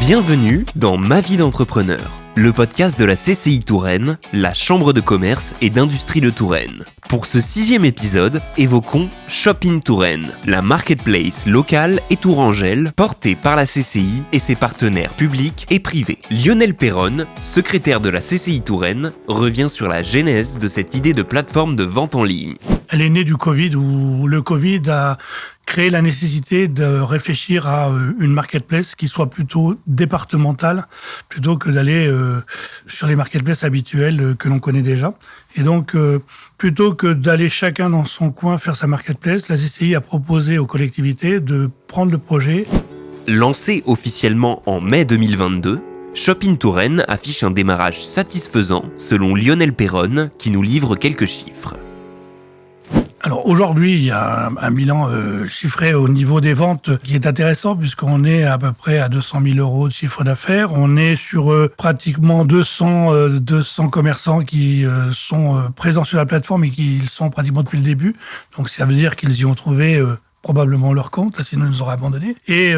Bienvenue dans Ma vie d'entrepreneur, le podcast de la CCI Touraine, la Chambre de commerce et d'industrie de Touraine. Pour ce 6e épisode, évoquons Shop in Touraine, la marketplace locale et tourangelle portée par la CCI et ses partenaires publics et privés. Lionel Perronne, secrétaire de la CCI Touraine, revient sur la genèse de cette idée de plateforme de vente en ligne. Elle est née du Covid, où le Covid a créé la nécessité de réfléchir à une marketplace qui soit plutôt départementale, plutôt que d'aller sur les marketplaces habituelles que l'on connaît déjà. Et donc, plutôt que d'aller chacun dans son coin faire sa marketplace, la CCI a proposé aux collectivités de prendre le projet. Lancé officiellement en mai 2022, Shop in Touraine affiche un démarrage satisfaisant selon Lionel Perronne qui nous livre quelques chiffres. Alors aujourd'hui, il y a un bilan chiffré au niveau des ventes qui est intéressant puisqu'on est à peu près à 200 000 euros de chiffre d'affaires. On est sur pratiquement 200 commerçants qui sont présents sur la plateforme et qui le sont pratiquement depuis le début. Donc ça veut dire qu'ils y ont trouvé probablement leur compte, sinon ils nous auraient abandonnés. Et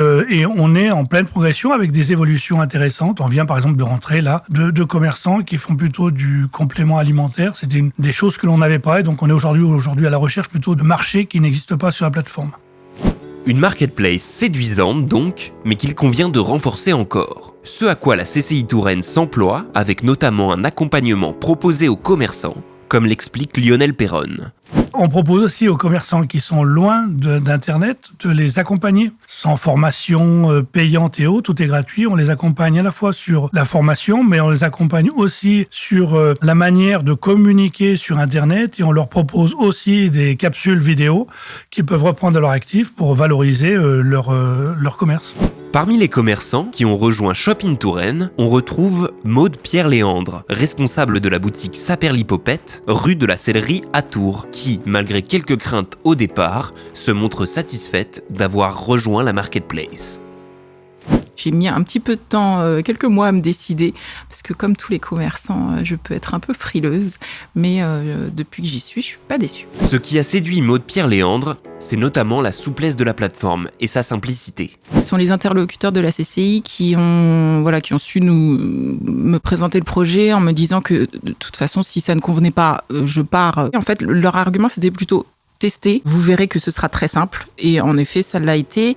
on est en pleine progression avec des évolutions intéressantes. On vient par exemple de rentrer là de commerçants qui font plutôt du complément alimentaire. C'était une des choses que l'on n'avait pas. Et donc on est aujourd'hui à la recherche plutôt de marchés qui n'existent pas sur la plateforme. Une marketplace séduisante donc, mais qu'il convient de renforcer encore. Ce à quoi la CCI Touraine s'emploie, avec notamment un accompagnement proposé aux commerçants, comme l'explique Lionel Perronne. On propose aussi aux commerçants qui sont loin d'Internet de les accompagner. Sans formation payante et autres, tout est gratuit. On les accompagne à la fois sur la formation, mais on les accompagne aussi sur la manière de communiquer sur Internet et on leur propose aussi des capsules vidéo qu'ils peuvent reprendre à leur actif pour valoriser leur commerce. Parmi les commerçants qui ont rejoint Shop in Touraine, on retrouve Maude Pierre-Léandre, responsable de la boutique Saperlipopette, rue de la Sellerie à Tours, qui, malgré quelques craintes au départ, se montre satisfaite d'avoir rejoint la marketplace. J'ai mis un petit peu de temps, quelques mois à me décider, parce que comme tous les commerçants, je peux être un peu frileuse, mais depuis que j'y suis, je suis pas déçue. Ce qui a séduit Maude Pierre-Léandre, c'est notamment la souplesse de la plateforme et sa simplicité. Ce sont les interlocuteurs de la CCI qui ont su me présenter le projet en me disant que de toute façon, si ça ne convenait pas, je pars. En fait, leur argument, c'était plutôt tester. Vous verrez que ce sera très simple. Et en effet, ça l'a été.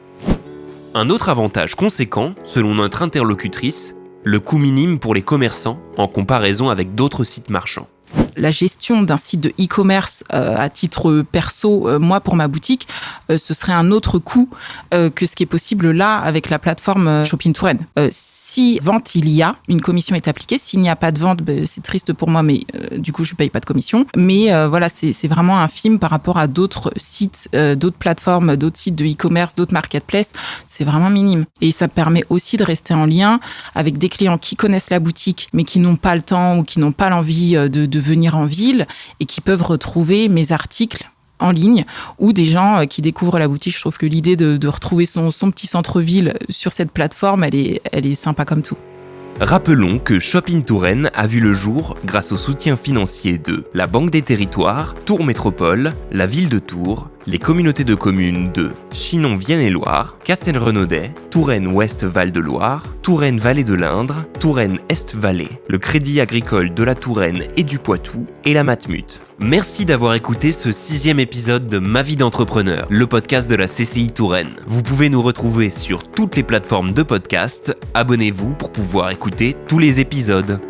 Un autre avantage conséquent, selon notre interlocutrice, le coût minime pour les commerçants en comparaison avec d'autres sites marchands. La gestion d'un site de e-commerce à titre perso, moi pour ma boutique, ce serait un autre coût que ce qui est possible là avec la plateforme Shop in Touraine. Si vente il y a, une commission est appliquée. S'il n'y a pas de vente, c'est triste pour moi, mais du coup je ne paye pas de commission. Mais c'est vraiment infime par rapport à d'autres sites, d'autres plateformes, d'autres sites de e-commerce, d'autres marketplaces. C'est vraiment minime. Et ça permet aussi de rester en lien avec des clients qui connaissent la boutique, mais qui n'ont pas le temps ou qui n'ont pas l'envie de venir en ville et qui peuvent retrouver mes articles en ligne ou des gens qui découvrent la boutique. Je trouve que l'idée de retrouver son petit centre-ville sur cette plateforme, elle est sympa comme tout. Rappelons que Shop in Touraine a vu le jour grâce au soutien financier de la Banque des Territoires, Tours Métropole, la ville de Tours, les communautés de communes de Chinon-Vienne-et-Loire, Castelrenaudet, Touraine-Ouest Val-de-Loire, Touraine-Vallée de l'Indre, Touraine-Est-Vallée, le Crédit Agricole de la Touraine et du Poitou et la Matmut. Merci d'avoir écouté ce 6e épisode de Ma vie d'entrepreneur, le podcast de la CCI Touraine. Vous pouvez nous retrouver sur toutes les plateformes de podcast. Abonnez-vous pour pouvoir écouter tous les épisodes.